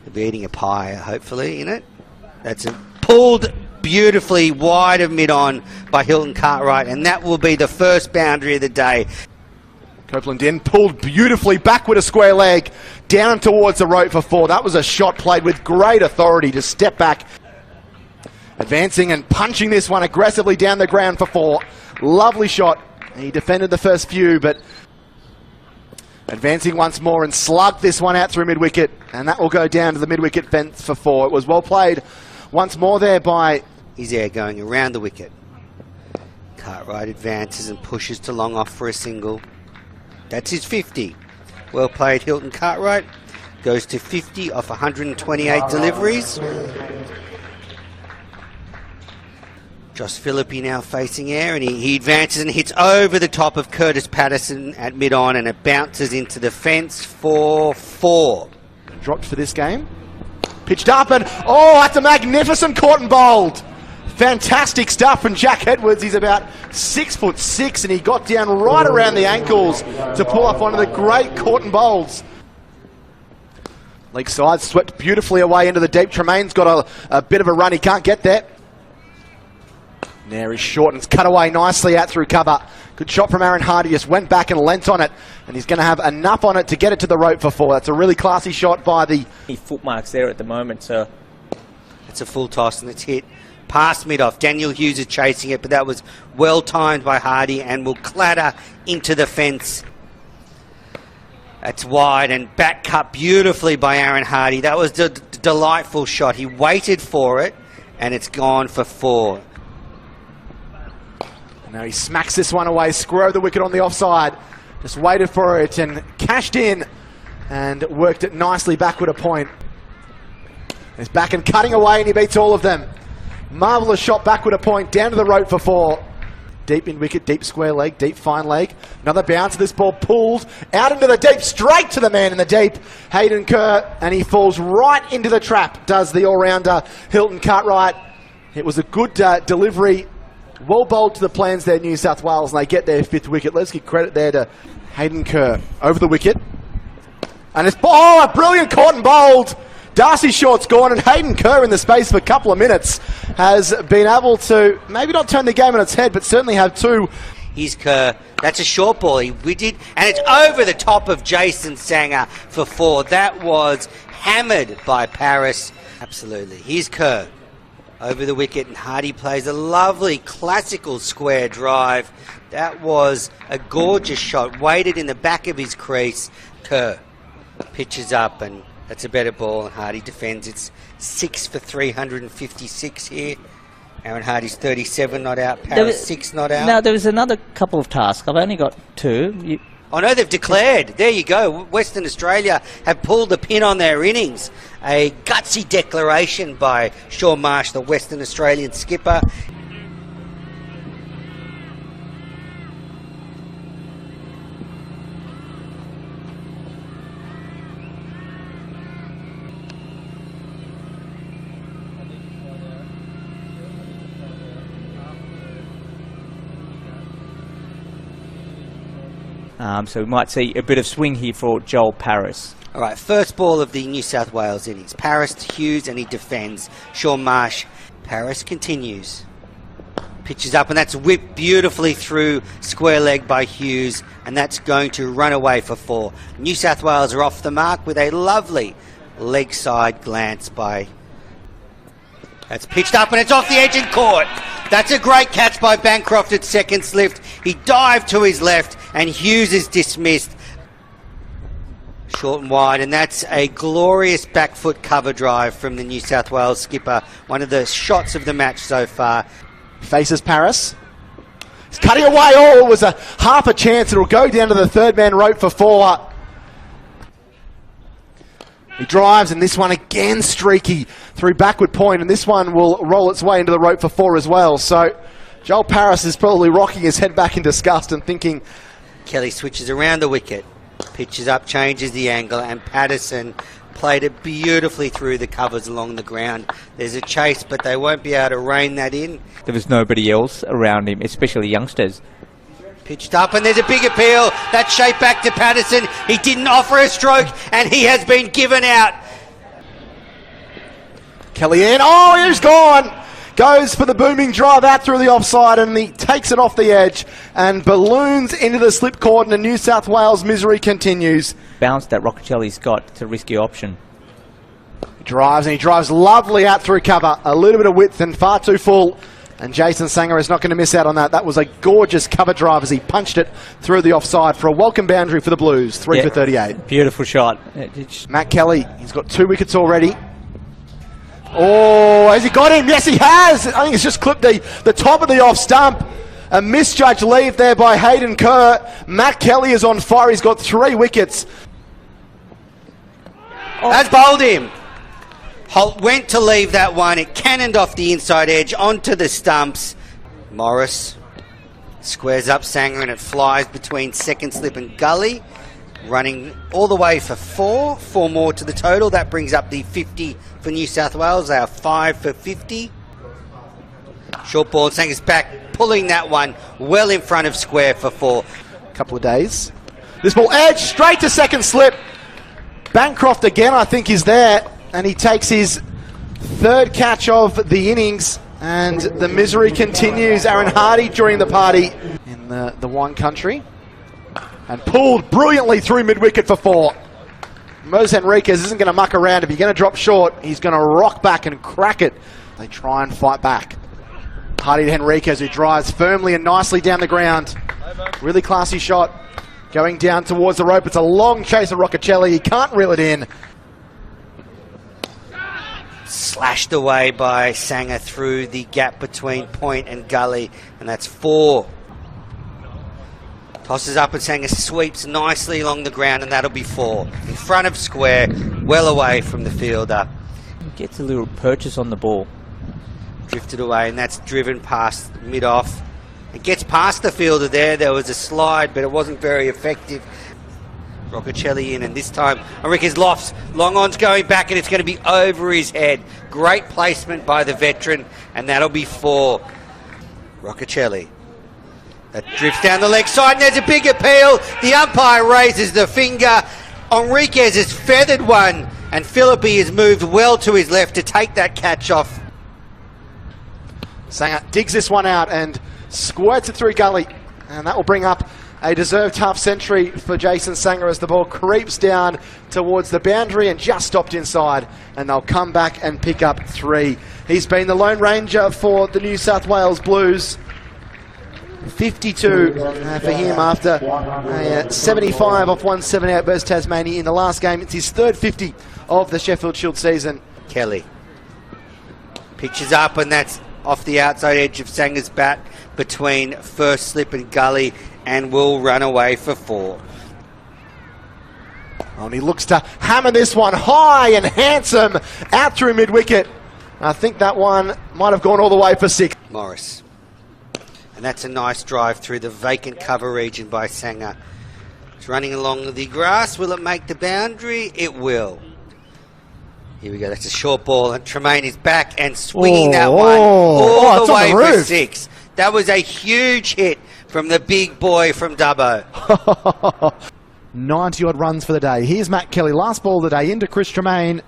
He'll be eating a pie, hopefully, in it. That's it. Pulled beautifully wide of mid-on by Hilton Cartwright, and that will be the first boundary of the day. Copeland in, pulled beautifully back with a square leg, down towards the rope for 4. That was a shot played with great authority to step back. Advancing and punching this one aggressively down the ground for 4. Lovely shot. He defended the first few, but advancing once more and slugged this one out through mid-wicket, and that will go down to the mid-wicket fence for 4. It was well played once more there by... He's there going around the wicket. Cartwright advances and pushes to long off for a single. That's his 50. Well played, Hilton Cartwright. Goes to 50 off 128 deliveries. Josh Philippi now facing air, and he advances and hits over the top of Curtis Patterson at mid-on, and it bounces into the fence for 4. Dropped for this game. Pitched up, and oh, that's a magnificent caught and bowled. Fantastic stuff from Jack Edwards. He's about 6'6", and he got down right around the ankles to pull up one of the great caught and bowls. Leg side swept beautifully away into the deep. Tremain's got a bit of a run. He can't get there. Now he's short and it's cut away nicely out through cover. Good shot from Aaron Hardy. Just went back and leant on it, and he's going to have enough on it to get it to the rope for 4. That's a really classy shot by the... Foot marks there at the moment, so... It's a full toss and it's hit past mid-off. Daniel Hughes is chasing it, but that was well timed by Hardy and will clatter into the fence. That's wide and back cut beautifully by Aaron Hardy. That was a delightful shot. He waited for it and it's gone for 4. Now he smacks this one away, square of the wicket on the offside. Just waited for it and cashed in and worked it nicely backward a point. He's back and cutting away, and he beats all of them. Marvellous shot backward a point, down to the rope for 4. Deep in wicket, deep square leg, deep fine leg. Another bounce of this ball pulled out into the deep, straight to the man in the deep, Hayden Kerr, and he falls right into the trap, does the all-rounder Hilton Cartwright. It was a good delivery. Well bowled to the plans there, New South Wales, and they get their 5th wicket. Let's give credit there to Hayden Kerr. Over the wicket. And it's, oh, a brilliant caught and bowled. Darcy Short's gone, and Hayden Kerr in the space of a couple of minutes has been able to maybe not turn the game on its head, but certainly have 2. Here's Kerr. That's a short ball. He did, and it's over the top of Jason Sangha for 4. That was hammered by Paris. Absolutely. Here's Kerr. Over the wicket, and Hardy plays a lovely classical square drive. That was a gorgeous shot, weighted in the back of his crease. Kerr pitches up, and that's a better ball, and Hardy defends. It's 6 for 356 here. Aaron Hardy's 37 not out, Paris 6 not out. No, there was another couple of tasks. I've only got 2. Oh no, they've declared. There you go. Western Australia have pulled the pin on their innings. A gutsy declaration by Shaun Marsh, the Western Australian skipper. So we might see a bit of swing here for Joel Paris. All right, first ball of the New South Wales innings. Paris to Hughes, and he defends. Shaun Marsh. Paris continues. Pitches up, and that's whipped beautifully through square leg by Hughes, and that's going to run away for 4. New South Wales are off the mark with a lovely leg side glance by... That's pitched up, and it's off the edge and caught. That's a great catch by Bancroft at second lift. He dived to his left, and Hughes is dismissed. Short and wide, and that's a glorious back foot cover drive from the New South Wales skipper. One of the shots of the match so far. Faces Paris. He's cutting away. Oh, it was a half a chance. It'll go down to the 3rd man rope for 4. He drives, and this one again streaky through backward point, and this one will roll its way into the rope for 4 as well. So Joel Paris is probably rocking his head back in disgust and thinking... Kelly switches around the wicket, pitches up, changes the angle, and Patterson played it beautifully through the covers along the ground. There's a chase, but they won't be able to rein that in. There was nobody else around him, especially youngsters. Pitched up, and there's a big appeal. That's shaped back to Patterson. He didn't offer a stroke, and he has been given out. Kelly in. Oh, he's gone. Goes for the booming drive out through the offside, and he takes it off the edge and balloons into the slip cordon, and New South Wales misery continues. Bounce that Roccacelli's got. It's a risky option. He drives, and he drives lovely out through cover. A little bit of width and far too full. And Jason Sangha is not going to miss out on that. That was a gorgeous cover drive as he punched it through the offside for a welcome boundary for the Blues. 3 for 38. Beautiful shot. Matt Kelly, he's got 2 wickets already. Oh, has he got him? Yes, he has. I think he's just clipped the top of the off stump. A misjudged leave there by Hayden Kerr. Matt Kelly is on fire. He's got 3 wickets. That's bowled him. Holt went to leave that one. It cannoned off the inside edge onto the stumps. Morris squares up Sangha, and it flies between second slip and gully. Running all the way for 4. 4 more to the total. That brings up the 50 for New South Wales. They are 5 for 50. Short ball. Sangha's back, pulling that one well in front of square for 4. Couple of days. This ball edge straight to second slip. Bancroft again, I think, is there. And he takes his 3rd catch of the innings. And the misery continues. Aaron Hardy during the party in the wine country. And pulled brilliantly through mid-wicket for 4. Mose Henriquez isn't going to muck around. If you're going to drop short, he's going to rock back and crack it. They try and fight back. Hardy to Henriquez, who drives firmly and nicely down the ground. Really classy shot. Going down towards the rope. It's a long chase of Roccacelli. He can't reel it in. Slashed away by Sangha through the gap between point and gully. And that's 4. Tosses up, and Sangha sweeps nicely along the ground, and that'll be 4. In front of square, well away from the fielder. Gets a little purchase on the ball. Drifted away, and that's driven past mid-off. It gets past the fielder there. There was a slide, but it wasn't very effective. Roccacelli in, and this time Enriquez lofts. Long on's going back, and it's going to be over his head. Great placement by the veteran, and that'll be 4. Roccacelli. That drifts down the leg side, and there's a big appeal. The umpire raises the finger. Enriquez has feathered one, and Philippi has moved well to his left to take that catch off. Sangha digs this one out and squirts it through gully. And that will bring up a deserved half century for Jason Sangha as the ball creeps down towards the boundary and just stopped inside. And they'll come back and pick up 3. He's been the Lone Ranger for the New South Wales Blues. 52 for him after 75 off 178 versus Tasmania in the last game. It's his 3rd 50 of the Sheffield Shield season. Kelly pitches up, and that's off the outside edge of Sangha's bat between first slip and gully, and will run away for 4. Oh, and he looks to hammer this one high and handsome out through mid-wicket. I think that one might have gone all the way for 6. Morris. And that's a nice drive through the vacant cover region by Sangha. It's running along the grass. Will it make the boundary? It will. Here we go. That's a short ball, and Tremain is back and swinging that one all the way for 6. That was a huge hit from the big boy from Dubbo. 90-odd runs for the day. Here's Matt Kelly. Last ball of the day into Chris Tremain,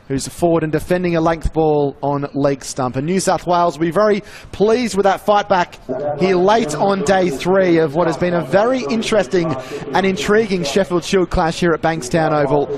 who's forward and defending a length ball on leg stump. And New South Wales will be very pleased with that fight back here late on day 3 of what has been a very interesting and intriguing Sheffield Shield clash here at Bankstown Oval.